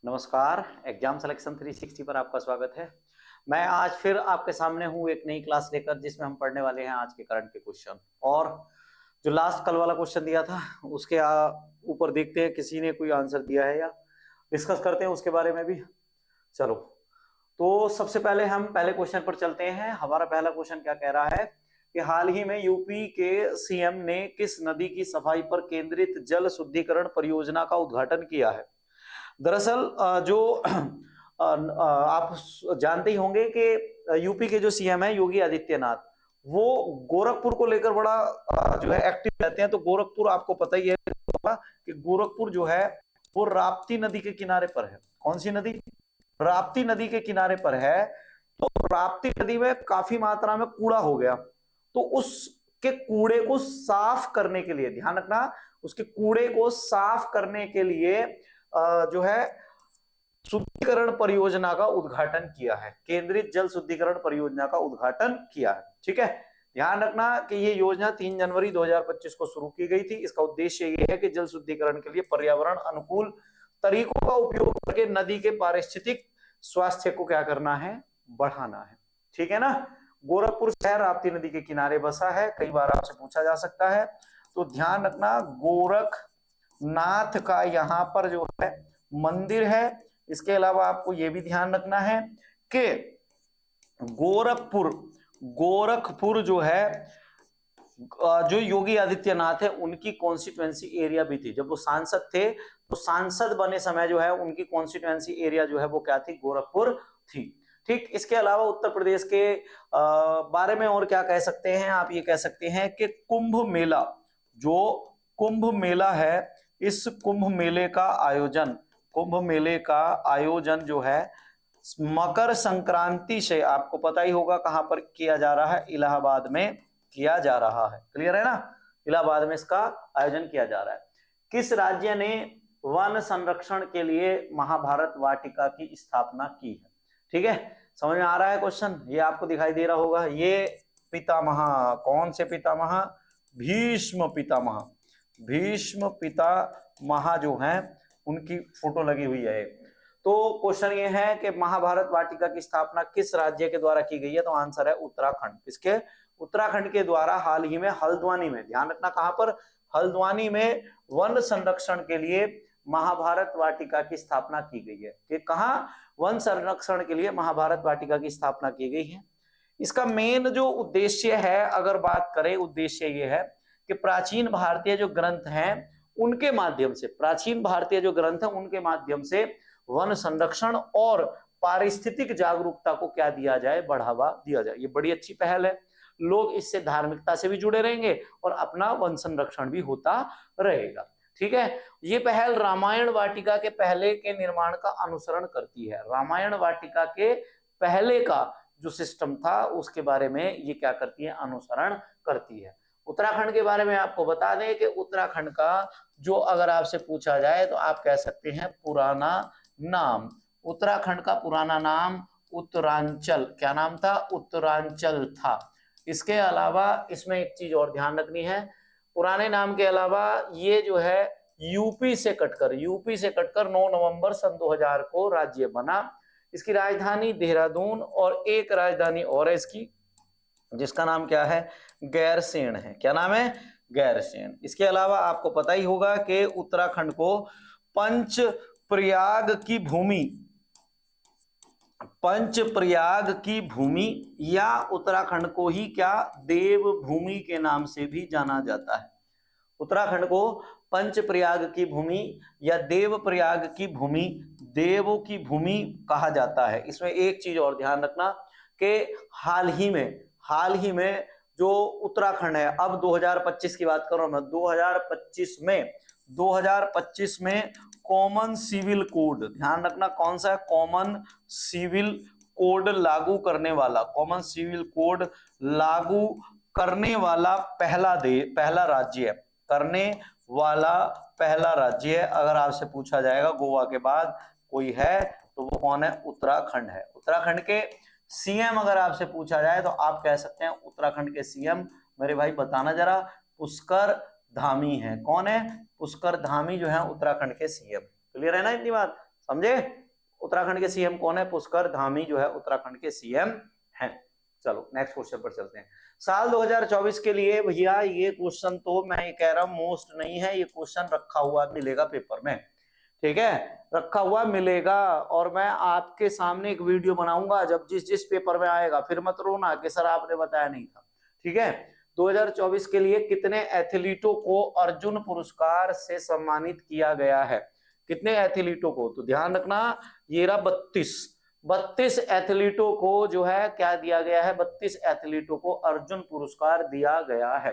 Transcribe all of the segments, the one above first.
नमस्कार। Exam selection 360 पर आपका स्वागत है। मैं आज फिर आपके सामने हूँ एक नई क्लास लेकर, जिसमें हम पढ़ने वाले हैं आज के करंट के क्वेश्चन। और जो लास्ट कल वाला क्वेश्चन दिया था उसके ऊपर देखते हैं किसी ने कोई आंसर दिया है या डिस्कस करते हैं उसके बारे में भी। चलो, तो सबसे पहले हम पहले क्वेश्चन पर चलते हैं। हमारा पहला क्वेश्चन क्या कह रहा है कि हाल ही में यूपी के सीएम ने किस नदी की सफाई पर केंद्रित जल शुद्धिकरण परियोजना का उद्घाटन किया है। दरअसल जो आप जानते ही होंगे कि यूपी के जो सीएम है योगी आदित्यनाथ, वो गोरखपुर को लेकर बड़ा जो है एक्टिव रहते हैं। तो गोरखपुर आपको पता ही है कि गोरखपुर जो है वो राप्ती नदी के किनारे पर है। कौन सी नदी? राप्ती नदी के किनारे पर है। तो राप्ती नदी में काफी मात्रा में कूड़ा हो गया, तो उसके कूड़े को साफ करने के लिए, ध्यान रखना, उसके कूड़े को साफ करने के लिए जो है शुद्धिकरण परियोजना का उद्घाटन किया है। केंद्रित जल शुद्धिकरण परियोजना का उद्घाटन किया है। ठीक है, ध्यान रखना कि ये योजना 3 जनवरी 2025 को शुरू की गई थी। इसका उद्देश्य ये है कि जल शुद्धिकरण के लिए पर्यावरण अनुकूल तरीकों का उपयोग करके नदी के पारिस्थितिक स्वास्थ्य को क्या करना है, बढ़ाना है। ठीक है ना। गोरखपुर शहर राप्ती नदी के किनारे बसा है, कई बार आपसे पूछा जा सकता है। तो ध्यान रखना, गोरखनाथ का यहाँ पर जो है मंदिर है। इसके अलावा आपको यह भी ध्यान रखना है कि गोरखपुर गोरखपुर जो है जो योगी आदित्यनाथ है उनकी कॉन्स्टिट्यूएंसी एरिया भी थी। जब वो सांसद थे तो सांसद बने समय जो है उनकी कॉन्स्टिट्यूएंसी एरिया जो है वो क्या थी, गोरखपुर थी। ठीक, इसके अलावा उत्तर प्रदेश के बारे में और क्या कह सकते हैं, आप ये कह सकते हैं कि कुंभ मेला, जो कुंभ मेला है, इस कुंभ मेले का आयोजन जो है मकर संक्रांति से, आपको पता ही होगा कहां पर किया जा रहा है, इलाहाबाद में किया जा रहा है। क्लियर है ना, इलाहाबाद में इसका आयोजन किया जा रहा है। किस राज्य ने वन संरक्षण के लिए महाभारत वाटिका की स्थापना की है? ठीक है, समझ में आ रहा है क्वेश्चन? ये आपको दिखाई दे रहा होगा, ये पितामह, कौन से पितामह? भीष्म पितामह। भीष्म पितामह जो हैं उनकी फोटो लगी हुई है। तो क्वेश्चन ये है कि महाभारत वाटिका की स्थापना किस राज्य के द्वारा की गई है? तो आंसर है उत्तराखंड। किसके? उत्तराखंड के द्वारा हाल ही में हल्द्वानी में, ध्यान रखना कहां पर, हल्द्वानी में वन संरक्षण के लिए महाभारत वाटिका की स्थापना की गई है। कि कहां वन संरक्षण के लिए महाभारत वाटिका की स्थापना की गई है। इसका मेन जो उद्देश्य है, अगर बात करें, उद्देश्य ये है कि प्राचीन भारतीय जो ग्रंथ हैं उनके माध्यम से, प्राचीन भारतीय जो ग्रंथ हैं उनके माध्यम से वन संरक्षण और पारिस्थितिक जागरूकता को क्या दिया जाए, बढ़ावा दिया जाए। ये बड़ी अच्छी पहल है। लोग इससे धार्मिकता से भी जुड़े रहेंगे और अपना वन संरक्षण भी होता रहेगा। ठीक है, ये पहल रामायण वाटिका के पहले के निर्माण का अनुसरण करती है। रामायण वाटिका के पहले का जो सिस्टम था उसके बारे में ये क्या करती है, अनुसरण करती है। उत्तराखंड के बारे में आपको बता दें कि उत्तराखंड का जो अगर आपसे पूछा जाए तो आप कह सकते हैं पुराना नाम, उत्तराखंड का पुराना नाम उत्तरांचल, क्या नाम था, उत्तरांचल था। इसके अलावा इसमें एक चीज और ध्यान रखनी है, पुराने नाम के अलावा ये जो है यूपी से कटकर 9 नवंबर सन 2000 को राज्य बना। इसकी राजधानी देहरादून और एक राजधानी और है इसकी, जिसका नाम क्या है, गैरसेन है। क्या नाम है? गैरसेन। इसके अलावा आपको पता ही होगा कि उत्तराखंड को पंच प्रयाग की भूमि या उत्तराखंड को ही क्या, देव भूमि के नाम से भी जाना जाता है। उत्तराखंड को पंच प्रयाग की भूमि या देव प्रयाग की भूमि, देवों की भूमि कहा जाता है। इसमें एक चीज और ध्यान रखना कि हाल ही में जो उत्तराखंड है, अब 2025 की बात कर रहा हूं मैं, 2025 में कॉमन सिविल कोड, ध्यान रखना कौन सा है, कॉमन सिविल कोड लागू करने वाला, कॉमन सिविल कोड लागू करने वाला पहला राज्य है, करने वाला पहला राज्य है। अगर आपसे पूछा जाएगा गोवा के बाद कोई है तो वो कौन है, उत्तराखंड है। उत्तराखंड के सीएम अगर आपसे पूछा जाए तो आप कह सकते हैं उत्तराखंड के सीएम, मेरे भाई बताना जरा, पुष्कर धामी है। कौन है? पुष्कर धामी जो है उत्तराखंड के सीएम। क्लियर है ना इतनी बात? समझे? उत्तराखंड के सीएम कौन है? पुष्कर धामी जो है उत्तराखंड के सीएम हैं। चलो नेक्स्ट क्वेश्चन पर चलते हैं। साल 2024 के लिए भैया ये क्वेश्चन तो मैं ये कह रहा हूं मोस्ट नहीं है, ये क्वेश्चन रखा हुआ मिलेगा पेपर में, ठीक है, रखा हुआ मिलेगा। और मैं आपके सामने एक वीडियो बनाऊंगा जब जिस जिस पेपर में आएगा, फिर मत रोना कि सर आपने बताया नहीं था, ठीक है। 2024 के लिए कितने एथलीटों को अर्जुन पुरस्कार से सम्मानित किया गया है? कितने एथलीटों को? तो ध्यान रखना, ये रहा 32 एथलीटों को जो है क्या दिया गया है? 32 एथलीटों को अर्जुन पुरस्कार दिया गया है।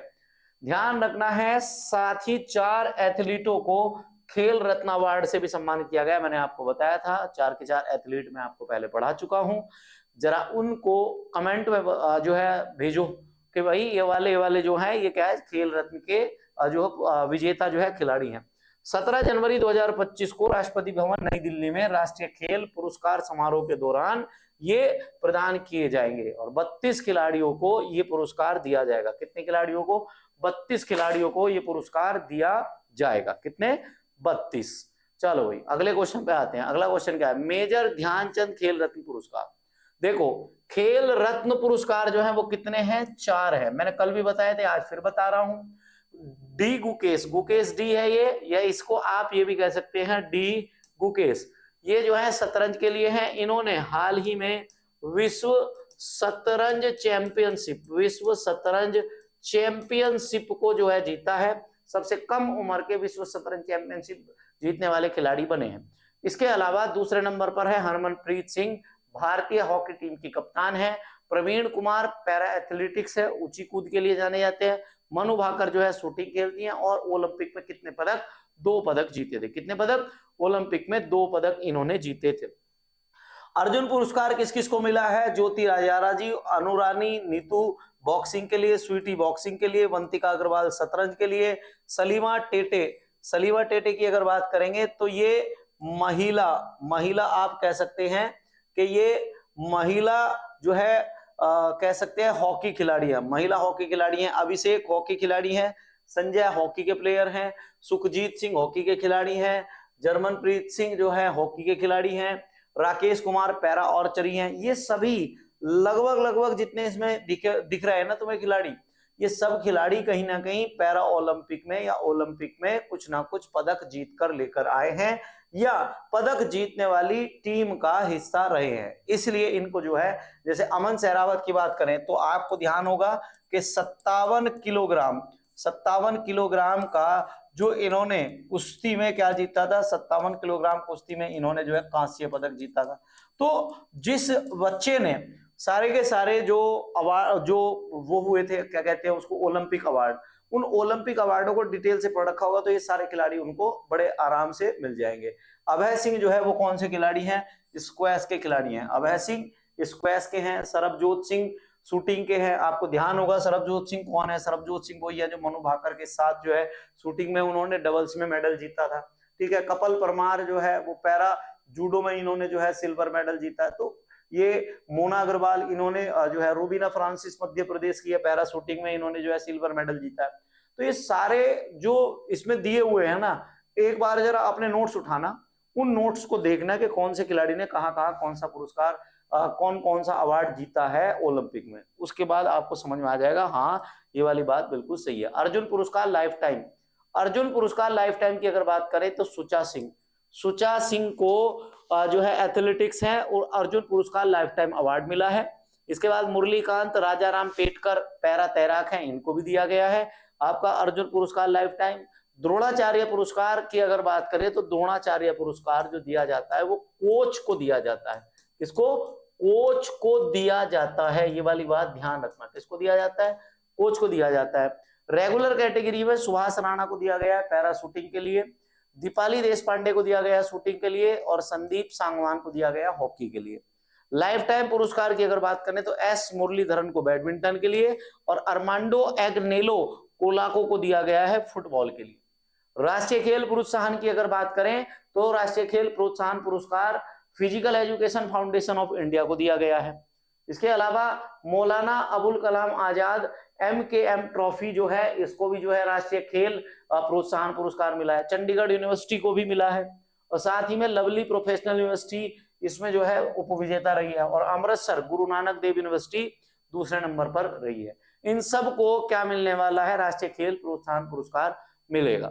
ध्यान रखना है, साथ ही 4 एथलीटों को खेल रत्न अवार्ड से भी सम्मानित किया गया। मैंने आपको बताया था 4 के 4 एथलीट मैं आपको पहले पढ़ा चुका हूं। जरा उनको कमेंट में जो है भेजो कि भाई ये वाले जो है ये क्या है, खेल रत्न के जो विजेता जो है खिलाड़ी हैं। 17 जनवरी 2025 को राष्ट्रपति भवन नई दिल्ली में राष्ट्रीय खेल पुरस्कार समारोह के दौरान ये प्रदान किए जाएंगे और 32 खिलाड़ियों को ये पुरस्कार दिया जाएगा। कितने खिलाड़ियों को? 32 खिलाड़ियों को ये पुरस्कार दिया जाएगा। कितने? 32। चलो भाई अगले क्वेश्चन पे आते हैं। अगला क्वेश्चन क्या है? मेजर ध्यानचंद खेल रत्न पुरस्कार। देखो खेल रत्न पुरस्कार जो है वो कितने हैं? 4 है। मैंने कल भी बताए थे, आज फिर बता रहा हूं। डी गुकेश, गुकेश डी है ये, या इसको आप ये भी कह सकते हैं डी गुकेश। ये जो है शतरंज के लिए है। इन्होंने हाल ही में विश्व शतरंज चैंपियनशिप को जो है जीता है। सबसे कम उम्र के विश्व शतरंज चैंपियनशिप जीतने वाले खिलाड़ी बने हैं। इसके अलावा दूसरे नंबर पर है हरमनप्रीत सिंह, भारतीय हॉकी टीम की कप्तान है। प्रवीण कुमार पैरा एथलेटिक्स है, ऊंची कूद के लिए जाने जाते हैं। मनु भाकर जो है शूटिंग खेलती हैं और ओलंपिक में कितने पदक? 2 पदक जीते थे। कितने पदक? ओलंपिक में 2 पदक इन्होंने जीते थे। अर्जुन पुरस्कार किस किस को मिला है? ज्योति राजारा जी, अनुरानी नीतू बॉक्सिंग के लिए, स्वीटी बॉक्सिंग के लिए, वंतिका अग्रवाल शतरंज के लिए, सलीमा टेटे की अगर बात करेंगे तो ये महिला आप कह सकते हैं कि ये महिला जो है कह सकते हैं हॉकी खिलाड़ी है, महिला हॉकी खिलाड़ी हैं। अभिषेक हॉकी खिलाड़ी हैं, संजय हॉकी के प्लेयर हैं, सुखजीत सिंह हॉकी के खिलाड़ी हैं, जर्मनप्रीत सिंह जो है हॉकी के खिलाड़ी हैं, राकेश कुमार पैरा आर्चरी हैं। ये सभी लगभग जितने इसमें दिख रहे हैं ना तुम्हें खिलाड़ी, ये सब खिलाड़ी कहीं ना कहीं पैरा ओलंपिक में या ओलंपिक में कुछ ना कुछ पदक जीत कर लेकर आए हैं या पदक जीतने वाली टीम का हिस्सा रहे हैं। इसलिए इनको जो है, जैसे अमन सहरावत की बात करें तो आपको ध्यान होगा कि 57 किलोग्राम का जो इन्होंने कुश्ती में क्या जीता था, 57 किलोग्राम कुश्ती में इन्होंने जो है कांस्य पदक जीता था। तो जिस बच्चे ने सारे के सारे जो अवार्ड जो वो हुए थे, क्या कहते हैं उसको, ओलंपिक अवार्ड, उन ओलंपिक अवार्डों को डिटेल से पढ़ रखा होगा तो ये सारे खिलाड़ी उनको बड़े आराम से मिल जाएंगे। अभय सिंह जो है वो कौन से खिलाड़ी हैं? स्क्वैश के खिलाड़ी हैं। अभय सिंह स्क्वैश के हैं। सरबजोत सिंह शूटिंग के हैं। आपको ध्यान होगा सरबजोत सिंह कौन है? सरबजोत सिंह वही है जो मनु भाकर के साथ जो है शूटिंग में उन्होंने डबल्स में मेडल जीता था, ठीक है। कपिल परमार जो है वो पैरा जूडो में इन्होंने जो है सिल्वर मेडल जीता है। तो ये मोना अग्रवाल इन्होंने जो है, रूबीना फ्रांसिस मध्य प्रदेश की है, पैरा शूटिंग में इन्होंने जो है सिल्वर मेडल जीता है। तो ये सारे जो इसमें दिए हुए हैं ना, एक बार जरा अपने नोट्स उठाना, उन नोट्स को देखना कि कौन से खिलाड़ी ने कहाँ कहाँ कौन सा पुरस्कार कौन सा अवार्ड जीता है ओलंपिक में। उसके बाद आपको समझ में आ जाएगा हाँ ये वाली बात बिल्कुल सही है। अर्जुन पुरस्कार लाइफ टाइम की अगर बात करें तो सुचा सिंह को जो है एथलेटिक्स है और अर्जुन पुरस्कार लाइफ टाइम अवार्ड मिला है। इसके बाद मुरलीकांत राजाराम पेटकर पैरा तैराक हैं, इनको भी दिया गया है आपका अर्जुन पुरस्कार लाइफ टाइम। द्रोणाचार्य पुरस्कार की अगर बात करें तो द्रोणाचार्य पुरस्कार जो दिया जाता है वो कोच को दिया जाता है। किसको? कोच को दिया जाता है। ये वाली बात ध्यान रखना, किसको दिया जाता है? कोच को दिया जाता है। रेगुलर कैटेगरी में सुभाष राणा को दिया गया है पैरा शूटिंग के लिए, दीपाली देशपांडे को दिया गया शूटिंग के लिए और संदीप सांगवान को दिया गया हॉकी के लिए। लाइफ टाइम पुरस्कार की अगर बात करें तो एस मुरलीधरन को बैडमिंटन के लिए और अर्मांडो एग्नेलो कोलाको को दिया गया है फुटबॉल के लिए। राष्ट्रीय खेल प्रोत्साहन की अगर बात करें तो राष्ट्रीय खेल प्रोत्साहन पुरस्कार physical education foundation of India को दिया गया है। इसके अलावा मौलाना अबुल कलाम आजाद MKM ट्रॉफी जो है इसको भी जो है राष्ट्रीय खेल प्रोत्साहन पुरस्कार मिला है। चंडीगढ़ यूनिवर्सिटी को भी मिला है और साथ ही में लवली प्रोफेशनल यूनिवर्सिटी इसमें जो है उपविजेता रही है, और अमृतसर गुरु नानक देव यूनिवर्सिटी दूसरे नंबर पर रही है। इन सब को क्या मिलने वाला है, राष्ट्रीय खेल प्रोत्साहन पुरस्कार मिलेगा।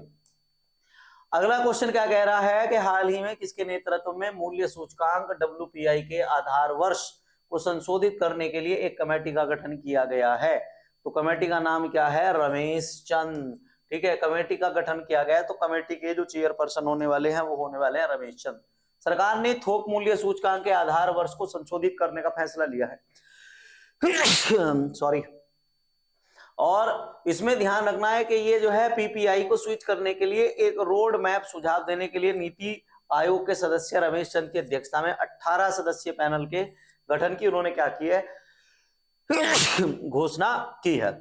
अगला क्वेश्चन क्या कह रहा है कि हाल ही में किसके नेतृत्व में मूल्य सूचकांक WPI के आधार वर्ष को संशोधित करने के लिए एक कमेटी का गठन किया गया है। तो कमेटी का नाम क्या है, रमेश चंद। ठीक है, कमेटी का गठन किया गया है, तो कमेटी के जो चेयरपर्सन होने वाले हैं वो होने वाले हैं रमेश चंद। सरकार ने थोक मूल्य सूचकांक के आधार वर्ष को संशोधित करने का फैसला लिया है सॉरी। और इसमें ध्यान रखना है कि ये जो है PPI को स्विच करने के लिए एक रोड मैप सुझाव देने के लिए नीति आयोग के सदस्य रमेश चंद की अध्यक्षता में 18 सदस्यीय पैनल के गठन की उन्होंने क्या की है, घोषणा की है।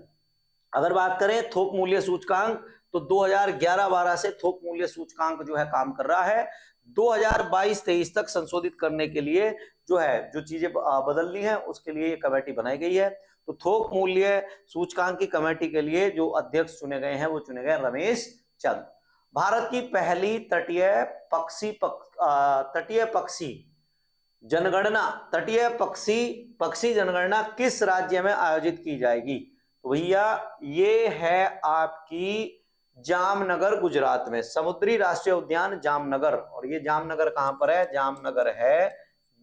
अगर बात करें थोक मूल्य सूचकांक, तो 2011-12 से थोक मूल्य सूचकांक जो है काम कर रहा है। 2022-23 तक संशोधित करने के लिए जो है जो चीजें बदलनी है उसके लिए ये कमेटी बनाई गई है। तो थोक मूल्य सूचकांक की कमेटी के लिए जो अध्यक्ष चुने गए हैं वो चुने गए रमेश चंद। भारत की पहली तटीय पक्षी जनगणना किस राज्य में आयोजित की जाएगी, तो भैया ये है आपकी जामनगर गुजरात में, समुद्री राष्ट्रीय उद्यान जामनगर। और ये जामनगर कहां पर है, जामनगर है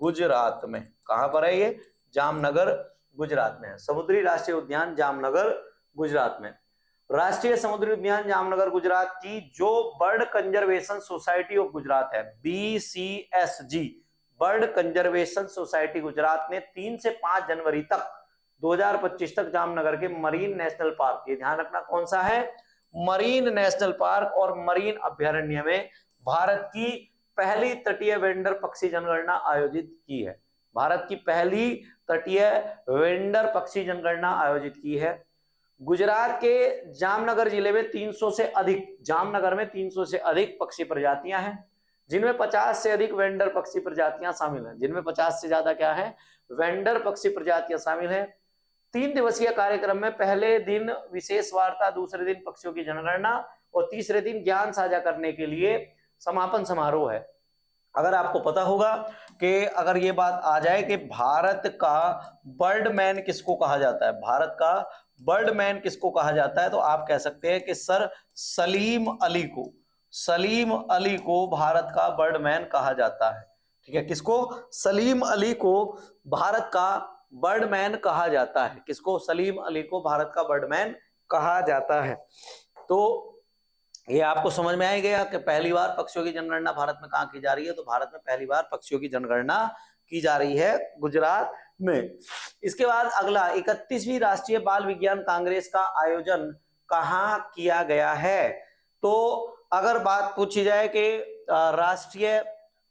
गुजरात में। कहां पर है ये, जामनगर गुजरात में है, समुद्री राष्ट्रीय उद्यान जामनगर गुजरात में। राष्ट्रीय समुद्री उद्यान जामनगर गुजरात की जो bird conservation society of Gujarat है, BCSG, bird conservation society Gujarat ने 3 से 5 जनवरी तक 2025 तक जामनगर के मरीन नेशनल पार्क, ये ध्यान रखना कौन सा है, मरीन नेशनल पार्क और मरीन अभ्यारण्य में भारत की पहली तटीय वेंडर पक्षी जनगणना आयोजित की है। भारत की पहली तटीय वेंडर पक्षी जनगणना आयोजित की है। गुजरात के जामनगर जिले में 300 से अधिक, जामनगर में 300 से अधिक पक्षी प्रजातियां हैं, जिनमें 50 से अधिक वेंडर पक्षी प्रजातियां शामिल हैं, जिनमें 50 से ज्यादा क्या है, वेंडर पक्षी प्रजातियां शामिल हैं। 3 दिवसीय कार्यक्रम में पहले दिन विशेष वार्ता, दूसरे दिन पक्षियों की जनगणना और तीसरे दिन ज्ञान साझा करने के लिए समापन समारोह है। अगर आपको पता होगा कि अगर ये बात आ जाए कि भारत का बर्डमैन किसको कहा जाता है, भारत का बर्डमैन किसको कहा जाता है, तो आप कह सकते हैं कि सर सलीम अली को, सलीम अली को भारत का बर्डमैन कहा जाता है। ठीक है, किसको, सलीम अली को भारत का बर्डमैन कहा जाता है, किसको, सलीम अली को भारत का बर्डमैन कहा जाता है। तो ये आपको समझ में आ गया कि पहली बार पक्षियों की जनगणना भारत में कहां की जा रही है, तो भारत में पहली बार पक्षियों की जनगणना की जा रही है गुजरात में। इसके बाद अगला 31वीं राष्ट्रीय बाल विज्ञान कांग्रेस का आयोजन कहां किया गया है, तो अगर बात पूछी जाए कि राष्ट्रीय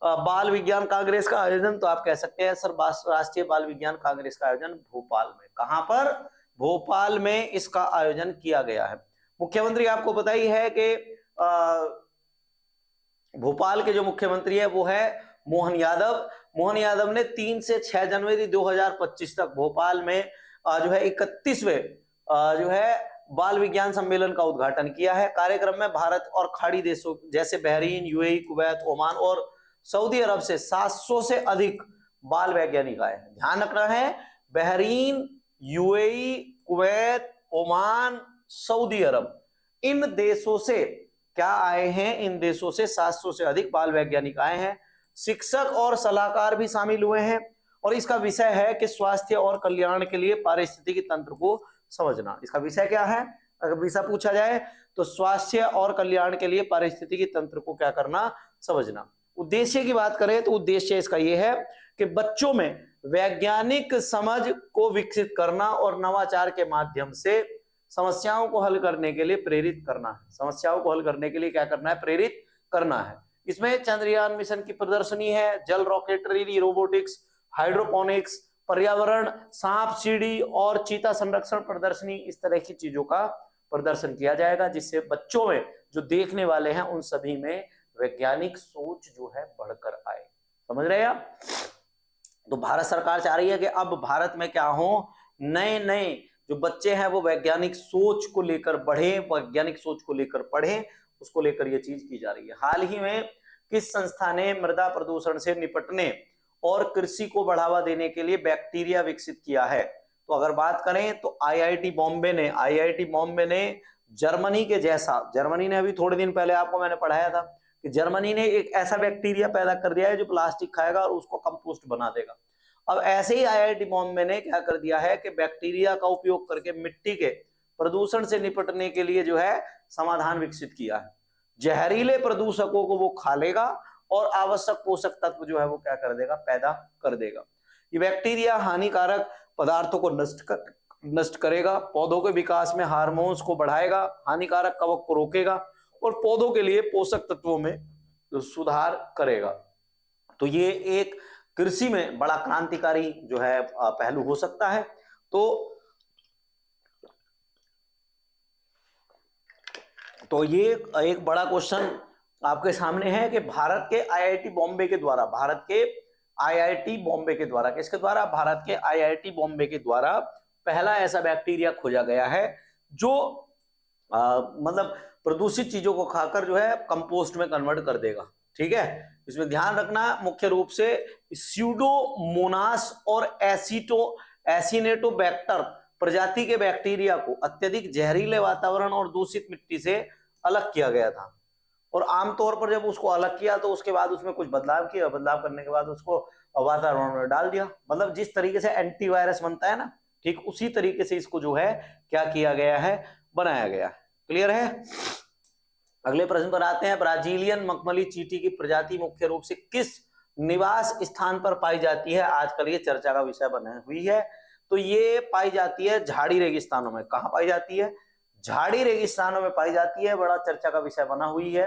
बाल विज्ञान कांग्रेस का आयोजन, तो आप कह सकते हैं सर राष्ट्रीय बाल विज्ञान कांग्रेस का आयोजन भोपाल में, कहां पर, भोपाल में इसका आयोजन किया गया है। मुख्यमंत्री आपको पता ही है कि भोपाल के जो मुख्यमंत्री है वो है मोहन यादव। मोहन यादव ने 3 से 6 जनवरी 2025 तक भोपाल में जो है 31वें जो है बाल विज्ञान सम्मेलन का उद्घाटन किया है। कार्यक्रम में भारत और खाड़ी देशों जैसे बहरीन, UAE, कुवैत, ओमान और सऊदी अरब से 700 से अधिक बाल वैज्ञानिक आए हैं। ध्यान रखना है, Bahrain, UAE, Kuwait, Oman, Saudi Arab, इन देशों से क्या आए हैं, इन देशों से 700 से अधिक बाल वैज्ञानिक आए हैं। शिक्षक और सलाहकार भी शामिल हुए हैं और इसका विषय है कि स्वास्थ्य और कल्याण के लिए पारिस्थितिकी तंत्र को समझना। इसका विषय क्या है, अगर विषय पूछा जाए तो स्वास्थ्य और कल्याण के लिए पारिस्थितिकी तंत्र को क्या करना, समझना। उद्देश्य की बात करें तो उद्देश्य इसका यह है कि बच्चों में वैज्ञानिक समझ को विकसित करना और नवाचार के माध्यम से समस्याओं को हल करने के लिए प्रेरित करना है। समस्याओं को हल करने के लिए क्या करना है, प्रेरित करना है। इसमें चंद्रयान मिशन की प्रदर्शनी है, जल रॉकेटरी, रोबोटिक्स, हाइड्रोपोनिक्स, पर्यावरण, सांप सीढ़ी और चीता संरक्षण प्रदर्शनी, इस तरह की चीजों का प्रदर्शन किया जाएगा, जिससे बच्चों में जो देखने वाले हैं उन सभी में वैज्ञानिक सोच जो है बढ़कर आए। समझ रहे हैं आप? तो भारत सरकार चाह रही है कि अब भारत में क्या हो, नए नए जो बच्चे हैं वो वैज्ञानिक सोच को लेकर बढ़े, वैज्ञानिक सोच को लेकर पढ़े, उसको लेकर ये चीज की जा रही है। हाल ही में किस संस्था ने मृदा प्रदूषण से निपटने और कृषि को बढ़ावा देने के लिए बैक्टीरिया विकसित किया है? तो अगर बात करें तो आईआईटी बॉम्बे ने जर्मनी के जैसा, जर्मनी ने अभी थोड़े दिन पहले आपको मैंने पढ़ाया था कि जर्मनी ने एक ऐसा बैक्टीरिया पैदा कर दिया है जो प्लास्टिक खाएगा और उसको कंपोस्ट बना देगा। अब ऐसे ही आईआईटी बॉम्बे ने क्या कर दिया है कि बैक्टीरिया का उपयोग करके मिट्टी के प्रदूषण से निपटने के लिए जो है समाधान विकसित किया है। जहरीले प्रदूषकों को वो खा लेगा और आवश्यक पोषक तत्व जो है वो क्या कर देगा, पैदा कर देगा। ये बैक्टीरिया हानिकारक पदार्थों को नष्ट करेगा, पौधों के विकास में हार्मोन्स को बढ़ाएगा, हानिकारक कवक को रोकेगा और पौधों के लिए पोषक तत्वों में सुधार करेगा। तो ये एक कृषि में बड़ा क्रांतिकारी जो है पहलू हो सकता है। तो ये एक बड़ा क्वेश्चन आपके सामने है कि भारत के आईआईटी बॉम्बे के द्वारा, किसके द्वारा, भारत के आईआईटी बॉम्बे के द्वारा पहला ऐसा बैक्टीरिया खोजा गया है जो मतलब प्रदूषित चीजों को खाकर जो है कंपोस्ट में कन्वर्ट कर देगा। ठीक है, इसमें ध्यान रखना मुख्य रूप से स्यूडोमोनास और एसिनेटोबैक्टर प्रजाति के बैक्टीरिया को अत्यधिक जहरीले वातावरण और दूषित मिट्टी से अलग किया गया था। और आमतौर पर जब उसको अलग किया तो उसके बाद उसमें कुछ बदलाव किया, बदलाव करने के बाद उसको वातावरण में डाल दिया। मतलब जिस तरीके से एंटीवायरस बनता है ना, ठीक उसी तरीके से इसको जो है क्या किया गया है, बनाया गया है। क्लियर है? अगले प्रश्न पर आते हैं। ब्राजीलियन मखमली चींटी की प्रजाति मुख्य रूप से किस निवास स्थान पर पाई जाती है? आजकल ये चर्चा का विषय बनी हुई है। तो ये पाई जाती है झाड़ी रेगिस्तानों में। कहां पाई जाती है? झाड़ी रेगिस्तानों में पाई जाती है। बड़ा चर्चा का विषय बना हुई है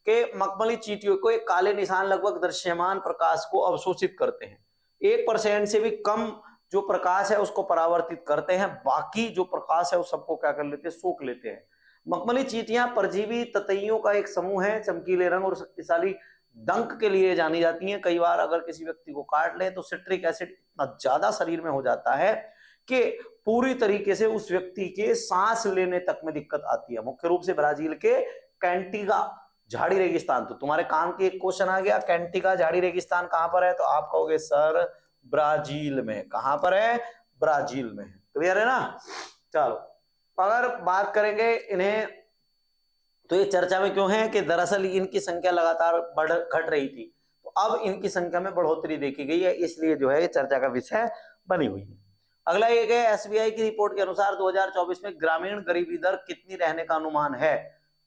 कि मखमली चींटियों को एक काले निशान लगभग दृश्यमान प्रकाश को अवशोषित करते हैं। 1% से भी कम जो प्रकाश है उसको परावर्तित करते हैं, बाकी जो प्रकाश है उस सबको क्या कर लेते हैं, सोख लेते हैं। मखमली चींटियां परजीवी ततैयों का एक समूह है। चमकीले रंग और शक्तिशाली डंक के लिए जानी जाती हैं। कई बार अगर किसी व्यक्ति को काट ले तो सिट्रिक एसिड इतना ज्यादा शरीर में हो जाता है कि पूरी तरीके से उस व्यक्ति के सांस लेने तक में दिक्कत आती है। मुख्य रूप से ब्राजील के कैंटिगा झाड़ी रेगिस्तान। तो तुम्हारे काम के एक क्वेश्चन आ गया, कैंटिगा झाड़ी रेगिस्तान कहां पर है? तो आप कहोगे सर ब्राजील में। कहां पर है? ब्राजील में। क्लियर है ना? चलो, अगर बात करेंगे इन्हें, तो ये चर्चा में क्यों है कि दरअसल इनकी संख्या लगातार घट रही थी, तो अब इनकी संख्या में बढ़ोतरी देखी गई है, इसलिए जो है ये चर्चा का विषय बनी हुई है। अगला एक है, एसबीआई की रिपोर्ट के अनुसार 2024 में ग्रामीण गरीबी दर कितनी रहने का अनुमान है?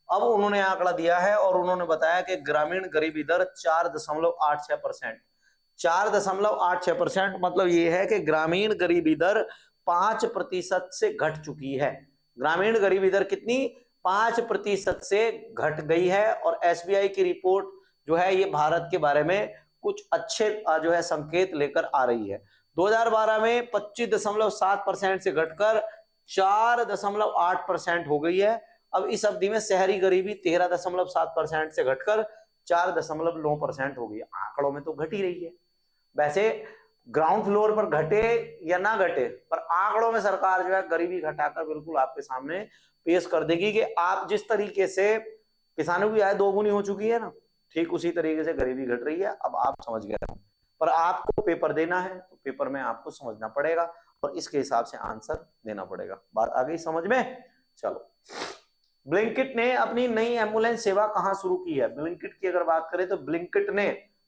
अब उन्होंने आंकड़ा दिया है और उन्होंने बताया कि ग्रामीण गरीबी दर 4.86%। 4.86% मतलब ये है कि ग्रामीण गरीबी दर 5% से घट चुकी है। ग्रामीण गरीबी दर कितनी? 5% से घट गई है। और एसबीआई की रिपोर्ट जो है ये भारत के बारे में कुछ अच्छे जो है संकेत लेकर आ रही है। 2012 में 25.7% से घटकर 4.8% हो गई है। अब इस अवधि में शहरी गरीबी 13.7% से घटकर 4.9% हो गई है। आंकड़ों में तो घट ही रही है। वैसे ग्राउंड फ्लोर पर घटे या ना घटे, पर आंकड़ों में सरकार जो है गरीबी घटाकर बिल्कुल आपके सामने पेश कर देगी कि आप जिस तरीके से किसानों की आय दोगुनी हो चुकी है ना, ठीक उसी तरीके से गरीबी घट रही है। अब आप समझ गए, पर आपको पेपर देना है तो पेपर में आपको समझना पड़ेगा और इसके हिसाब से आंसर देना पड़ेगा। बात आ गई समझ में? चलो, ब्लिंकिट ने अपनी नई एम्बुलेंस सेवा कहां शुरू की है? ब्लिंकिट की अगर बात करें तो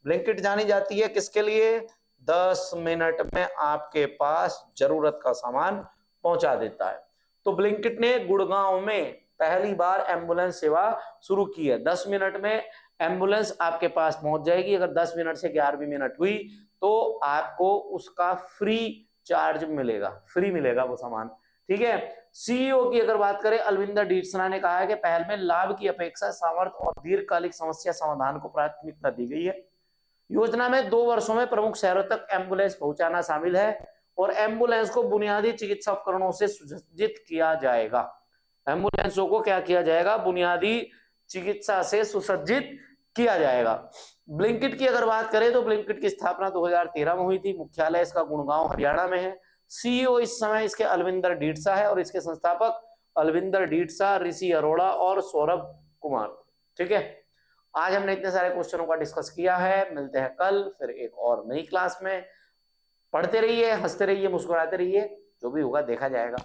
ब्लिंकिट जानी जाती है किसके लिए? 10 मिनट में आपके पास जरूरत का सामान पहुंचा देता है। तो ब्लिंकिट ने गुड़गांव में पहली बार एम्बुलेंस सेवा शुरू की है। 10 मिनट में एम्बुलेंस आपके पास पहुंच जाएगी। अगर 10 मिनट से 11वीं मिनट हुई तो आपको उसका फ्री चार्ज मिलेगा, फ्री मिलेगा वो सामान। ठीक है। सीईओ की अगर बात करें, अलविंदर डीडसना ने कहा है कि पहल में लाभ की अपेक्षा सामर्थ्य और दीर्घकालिक समस्या समाधान को प्राथमिकता दी गई है। योजना में 2 वर्षों में प्रमुख शहरों तक एम्बुलेंस पहुंचाना शामिल है और एम्बुलेंस को बुनियादी चिकित्सा उपकरणों से सुसज्जित किया जाएगा। एम्बुलेंसों को क्या किया जाएगा? बुनियादी चिकित्सा से सुसज्जित किया जाएगा। ब्लिंकिट की अगर बात करें तो ब्लिंकिट की स्थापना 2013 में हुई थी। मुख्यालय इसका गुड़गांव हरियाणा में है। सीईओ इस समय इसके अलविंदर डीडसा है और इसके संस्थापक अलविंदर डीडसा, ऋषि अरोड़ा और सौरभ कुमार। ठीक है। आज हमने इतने सारे क्वेश्चनों का डिस्कस किया है। मिलते हैं कल फिर एक और नई क्लास में। पढ़ते रहिए, हंसते रहिए, मुस्कुराते रहिए, जो भी होगा देखा जाएगा।